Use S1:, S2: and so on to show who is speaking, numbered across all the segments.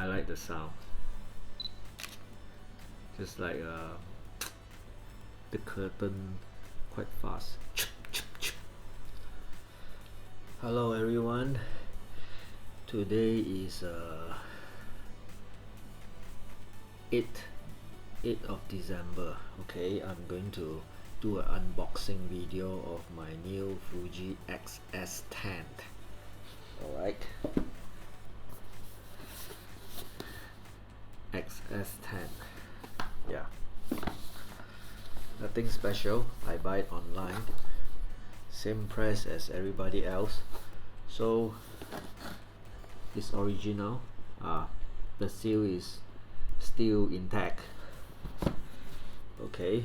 S1: like the sound. Just like the curtain quite fast. Hello everyone. Today is 8th of December. Okay, I'm going to do an unboxing video of my new Fuji XS-10. Alright, XS-10. Yeah, nothing special. I buy it online, same price as everybody else, so it's original. The seal is still intact. Okay,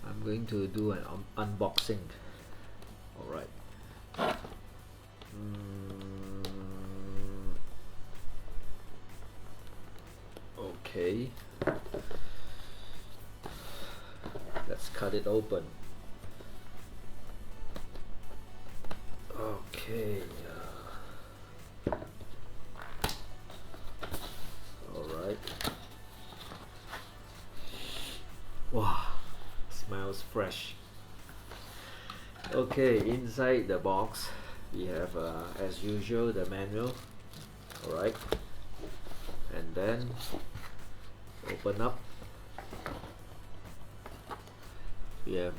S1: I'm going to do an unboxing. Alright. Okay, let's cut it open. Okay, alright. Wow, smells fresh. Okay, inside the box we have as usual the manual. Alright, and then open up, we have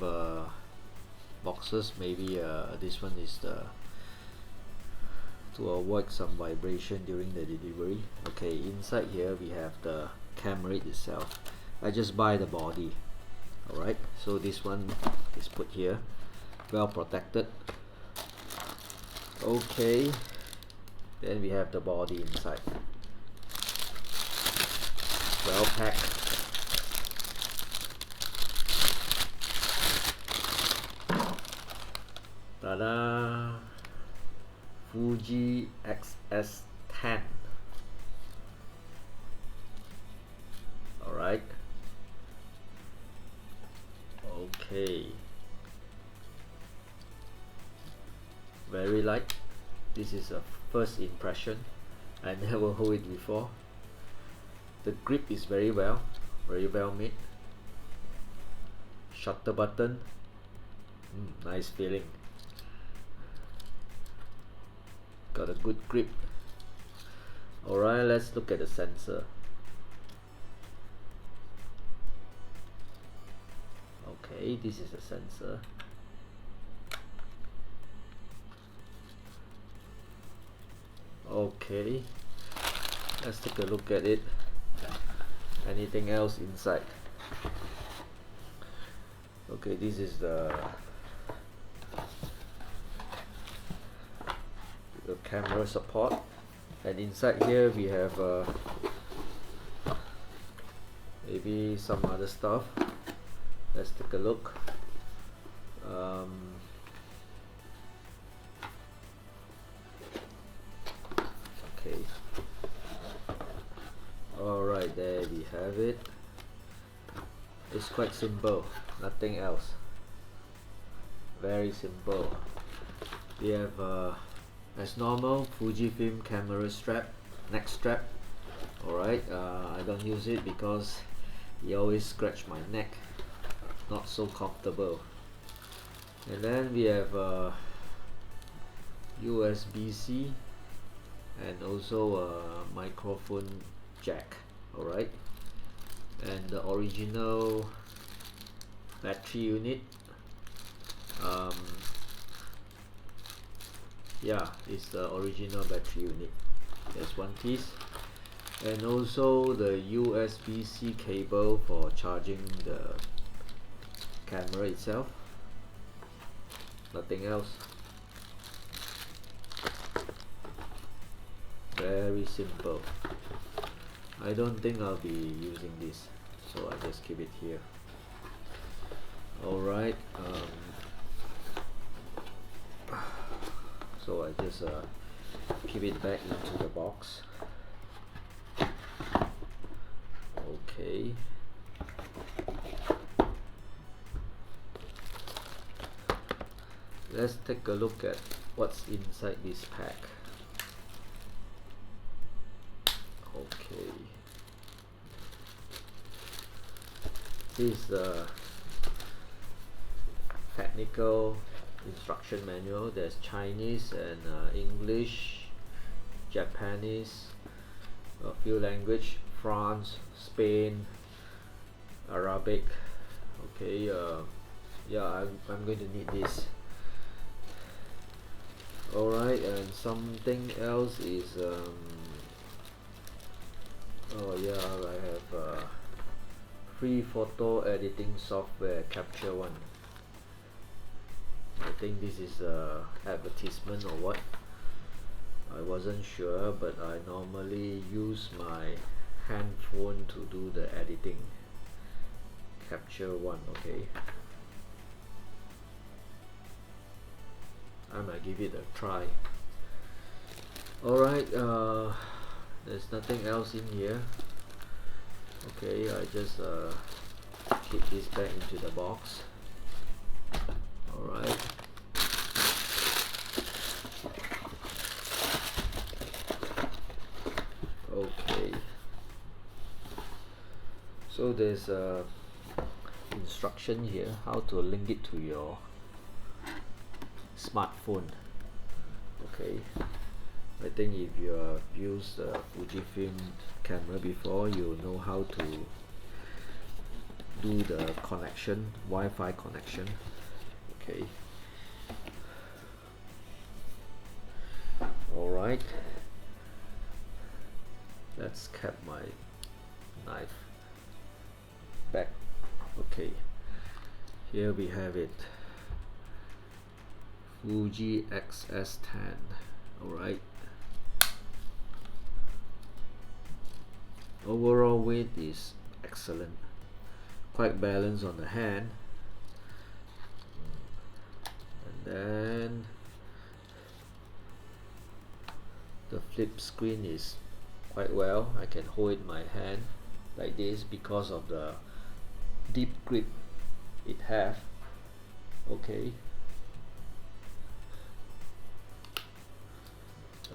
S1: boxes. Maybe this one is to avoid some vibration during the delivery. Okay, inside here we have the camera itself. I just buy the body. Alright, so this one is put here, well protected. Okay, then we have the body inside, well packed. Ta-da! Fuji XS-10. Alright. Okay. Very light. This is a first impression. I never hold it before. The grip is very well made. Shutter button. Nice feeling. Got a good grip. Alright, let's look at the sensor. Okay, this is a sensor. Okay, let's take a look at it. Anything else inside? Okay, this is the camera support, and inside here we have maybe some other stuff. Let's take a look. Okay, alright, there we have it. It's quite simple, nothing else. Very simple. We have as normal Fujifilm camera strap, neck strap. Alright, I don't use it because it always scratch my neck, not so comfortable. And then we have USB-C and also a microphone jack. Alright, and the original battery unit. Yeah, it's the original battery unit. There's one piece, and also the USB-C cable for charging the camera itself. Nothing else. Very simple. I don't think I'll be using this, so I just keep it here. Alright, so I just keep it back into the box. Okay, let's take a look at what's inside this pack. This is the technical instruction manual. There's Chinese and English, Japanese, a few language, France, Spain, Arabic. Okay, yeah, I'm going to need this. Alright, and something else is oh yeah, I have free photo editing software, Capture One. I think this is a advertisement or what, I wasn't sure, but I normally use my handphone to do the editing. Capture One, okay. I might give it a try. Alright, there's nothing else in here. Okay, I just keep this back into the box. Alright. Okay. So there's a instruction here how to link it to your smartphone. Okay, I think if you have used the Fujifilm camera before, you know how to do the connection, Wi-Fi connection. Okay, alright, let's cap my knife back. Okay, here we have it, Fuji XS-10. Alright, overall weight is excellent, quite balanced on the hand, and then the flip screen is quite well. I can hold it in my hand like this because of the deep grip it have. Okay,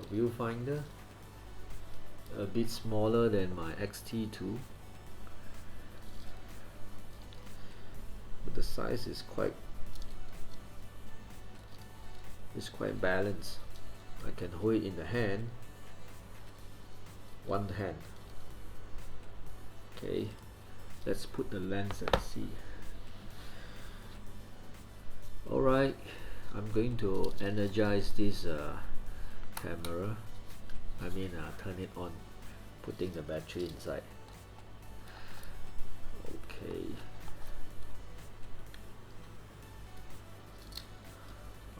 S1: a viewfinder, a bit smaller than my XT2, but the size is quite balanced. I can hold it in the hand, one hand. Okay, let's put the lens and see. Alright, I'm going to energize this camera. I mean turn it on, putting the battery inside. Okay,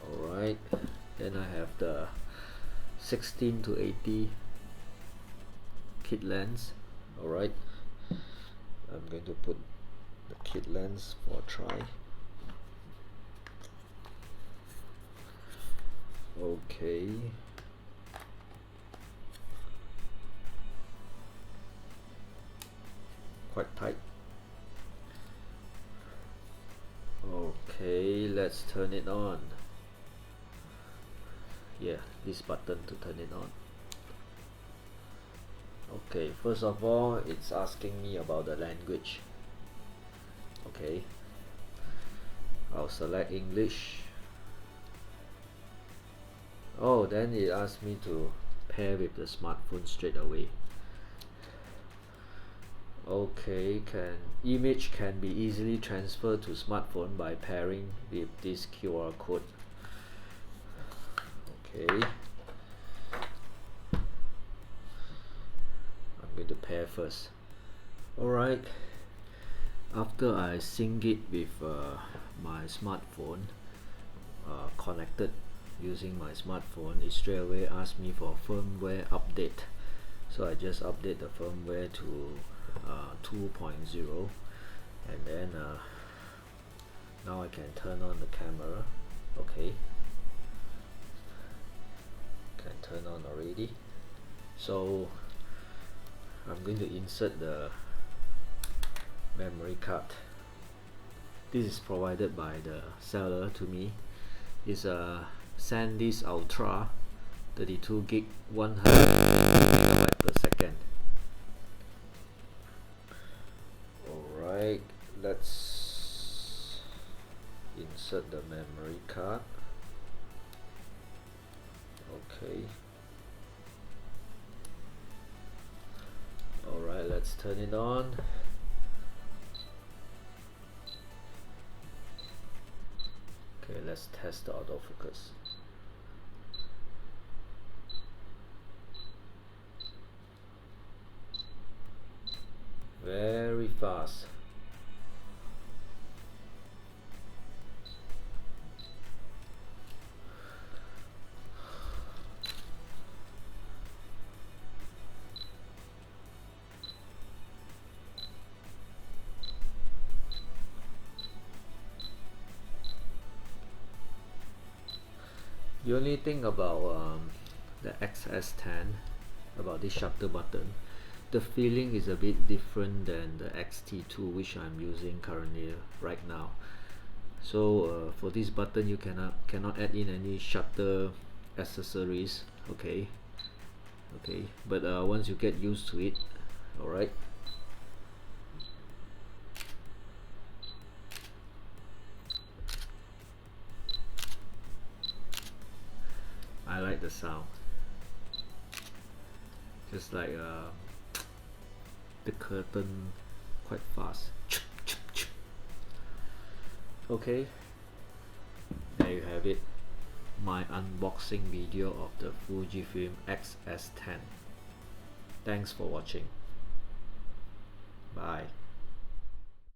S1: alright, then I have the 16 to 80 kit lens. Alright, I'm going to put the kit lens for a try. Okay, quite tight. Okay, let's turn it on. Yeah, this button to turn it on. Okay, first of all, it's asking me about the language. Okay, I'll select English. Oh, then it asks me to pair with the smartphone straight away. Okay, image can be easily transferred to smartphone by pairing with this QR code. Okay, I'm going to pair first. Alright, after I sync it with my smartphone, connected using my smartphone, it straight away asks me for firmware update. So I just update the firmware to 2.0, and then now I can turn on the camera. Okay, can turn on already. So I'm going to insert the memory card. This is provided by the seller to me. It's a SanDisk Ultra 32 gig 100 MB per second. Alright, let's insert the memory card. Okay. Alright, let's turn it on. Okay, let's test the autofocus. Very fast. The only thing about the XS-10, about this shutter button, the feeling is a bit different than the XT2 which I'm using currently right now. So for this button you cannot add in any shutter accessories, okay, but once you get used to it, alright. I like the sound, just like the curtain, quite fast. Okay, there you have it, my unboxing video of the Fujifilm XS-10. Thanks for watching. Bye.